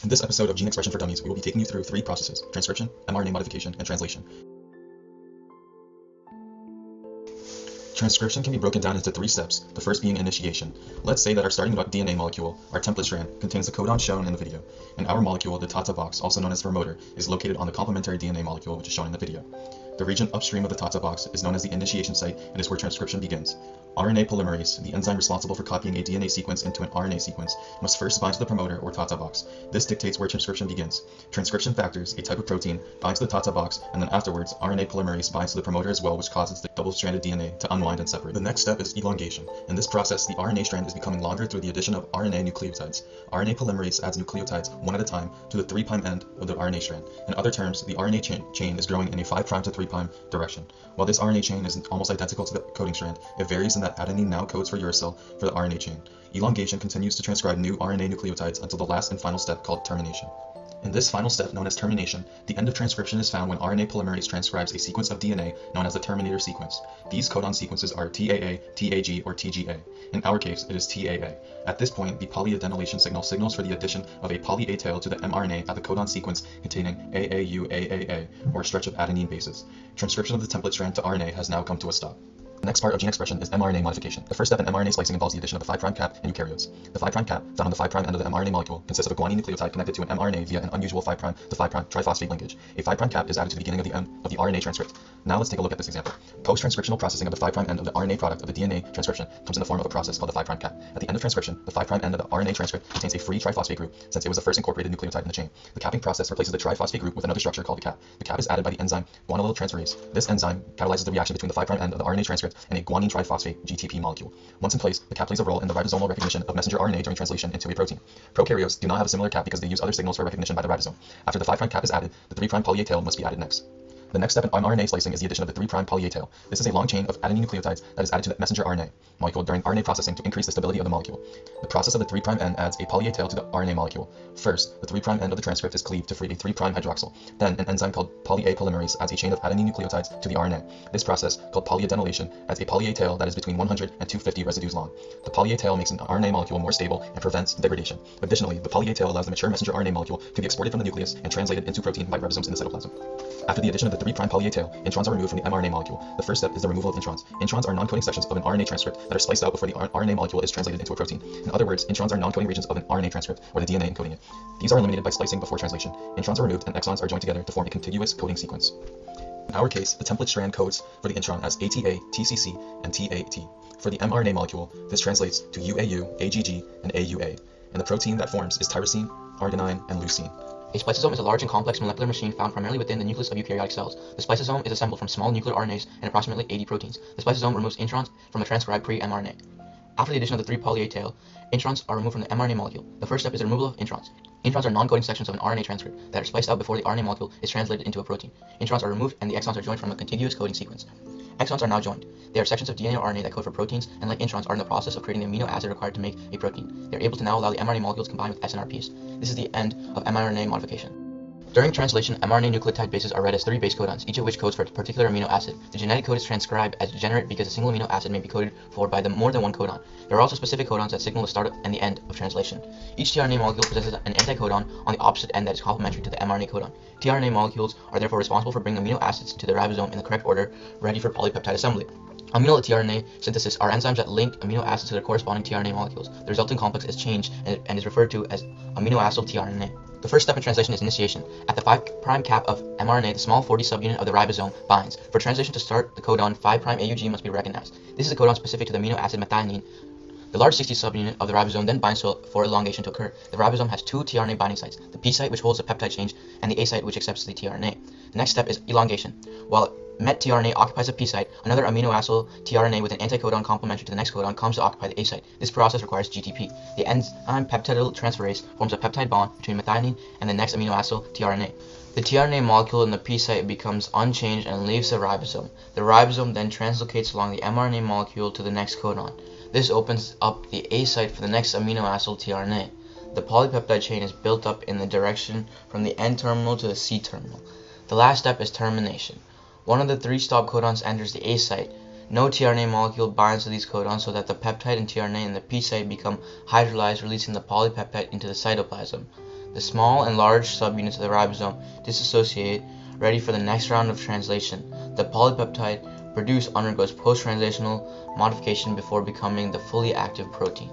In this episode of Gene Expression for Dummies, we will be taking you through three processes: transcription, mRNA modification, and translation. Transcription can be broken down into three steps, the first being initiation. Let's say that our starting DNA molecule, our template strand, contains the codon shown in the video, and our molecule, the TATA box, also known as promoter, is located on the complementary DNA molecule which is shown in the video. The region upstream of the TATA box is known as the initiation site and is where transcription begins. RNA polymerase, the enzyme responsible for copying a DNA sequence into an RNA sequence, must first bind to the promoter or TATA box. This dictates where transcription begins. Transcription factors, a type of protein, binds to the TATA box, and then afterwards, RNA polymerase binds to the promoter as well, which causes the double-stranded DNA to unwind and separate. The next step is elongation. In this process, the RNA strand is becoming longer through the addition of RNA nucleotides. RNA polymerase adds nucleotides one at a time to the 3' end of the RNA strand. In other terms, the RNA chain is growing in a 5' to 3' direction. While this RNA chain is almost identical to the coding strand, it varies in that adenine now codes for uracil for the RNA chain. Elongation continues to transcribe new RNA nucleotides until the last and final step called termination. In this final step, known as termination, the end of transcription is found when RNA polymerase transcribes a sequence of DNA known as the terminator sequence. These codon sequences are TAA, TAG, or TGA. In our case, it is TAA. At this point, the polyadenylation signals for the addition of a poly A tail to the mRNA at the codon sequence containing AAUAAA, or a stretch of adenine bases. Transcription of the template strand to RNA has now come to a stop. The next part of gene expression is mRNA modification. The first step in mRNA splicing involves the addition of the 5' cap in eukaryotes. The 5' cap, found on the 5' end of the mRNA molecule, consists of a guanine nucleotide connected to an mRNA via an unusual 5' to 5' triphosphate linkage. A 5' cap is added to the beginning of the end of the RNA transcript. Now let's take a look at this example. Post-transcriptional processing of the 5' end of the RNA product of the DNA transcription comes in the form of a process called the 5' cap. At the end of transcription, the 5' end of the RNA transcript contains a free triphosphate group, since it was the first incorporated nucleotide in the chain. The capping process replaces the triphosphate group with another structure called the cap. The cap is added by the enzyme guanylyl transferase. This enzyme catalyzes the reaction between the 5' end of the RNA transcript and a guanine triphosphate GTP molecule. Once in place, the cap plays a role in the ribosomal recognition of messenger RNA during translation into a protein. Prokaryotes do not have a similar cap because they use other signals for recognition by the ribosome. After the 5' cap is added, the 3' poly A tail must be added next. The next step in mRNA splicing is the addition of the 3' poly A tail. This is a long chain of adenine nucleotides that is added to the messenger RNA molecule during RNA processing to increase the stability of the molecule. The process of the 3' end adds a poly A tail to the RNA molecule. First, the 3' end of the transcript is cleaved to free a 3' hydroxyl. Then, an enzyme called poly A polymerase adds a chain of adenine nucleotides to the RNA. This process, called polyadenylation, adds a poly A tail that is between 100 and 250 residues long. The poly A tail makes an RNA molecule more stable and prevents degradation. Additionally, the poly A tail allows the mature messenger RNA molecule to be exported from the nucleus and translated into protein by ribosomes in the cytoplasm. After the addition of the 3' poly A tail, introns are removed from the mRNA molecule. The first step is the removal of introns. Introns are non-coding sections of an RNA transcript that are spliced out before the RNA molecule is translated into a protein. In other words, introns are non-coding regions of an RNA transcript, or the DNA encoding it. These are eliminated by splicing before translation. Introns are removed and exons are joined together to form a contiguous coding sequence. In our case, the template strand codes for the intron as ATA, TCC, and TAT. For the mRNA molecule, this translates to UAU, AGG, and AUA, and the protein that forms is tyrosine, arginine, and leucine. A spliceosome is a large and complex molecular machine found primarily within the nucleus of eukaryotic cells. The spliceosome is assembled from small nuclear RNAs and approximately 80 proteins. The spliceosome removes introns from a transcribed pre-mRNA. After the addition of the 3' poly A tail, introns are removed from the mRNA molecule. The first step is the removal of introns. Introns are non-coding sections of an RNA transcript that are spliced out before the RNA molecule is translated into a protein. Introns are removed and the exons are joined from a contiguous coding sequence. Exons are now joined. They are sections of DNA or RNA that code for proteins, and like introns are in the process of creating the amino acid required to make a protein. They are able to now allow the mRNA molecules to combine with SNRPs. This is the end of mRNA modification. During translation, mRNA nucleotide bases are read as 3 base codons, each of which codes for a particular amino acid. The genetic code is transcribed as degenerate because a single amino acid may be coded for by more than one codon. There are also specific codons that signal the start and the end of translation. Each tRNA molecule possesses an anticodon on the opposite end that is complementary to the mRNA codon. tRNA molecules are therefore responsible for bringing amino acids to the ribosome in the correct order, ready for polypeptide assembly. Amino tRNA synthesis are enzymes that link amino acids to their corresponding tRNA molecules. The resulting complex is changed and is referred to as aminoacyl tRNA. The first step in translation is initiation. At the 5' cap of mRNA, the small 40 subunit of the ribosome binds. For translation to start, the codon 5' AUG must be recognized. This is a codon specific to the amino acid methionine. The large 60 subunit of the ribosome then binds for elongation to occur. The ribosome has 2 tRNA binding sites, the P site which holds the peptide change and the A site which accepts the tRNA. The next step is elongation. While met tRNA occupies the P site, another aminoacyl tRNA with an anticodon complementary to the next codon comes to occupy the A site. This process requires GTP. The enzyme peptidyl transferase forms a peptide bond between methionine and the next aminoacyl tRNA. The tRNA molecule in the P site becomes unchanged and leaves the ribosome. The ribosome then translocates along the mRNA molecule to the next codon. This opens up the A site for the next aminoacyl tRNA. The polypeptide chain is built up in the direction from the N terminal to the C terminal. The last step is termination. One of the 3 stop codons enters the A site. No tRNA molecule binds to these codons so that the peptide and tRNA in the P site become hydrolyzed, releasing the polypeptide into the cytoplasm. The small and large subunits of the ribosome dissociate, ready for the next round of translation. The polypeptide produced undergoes post-translational modification before becoming the fully active protein.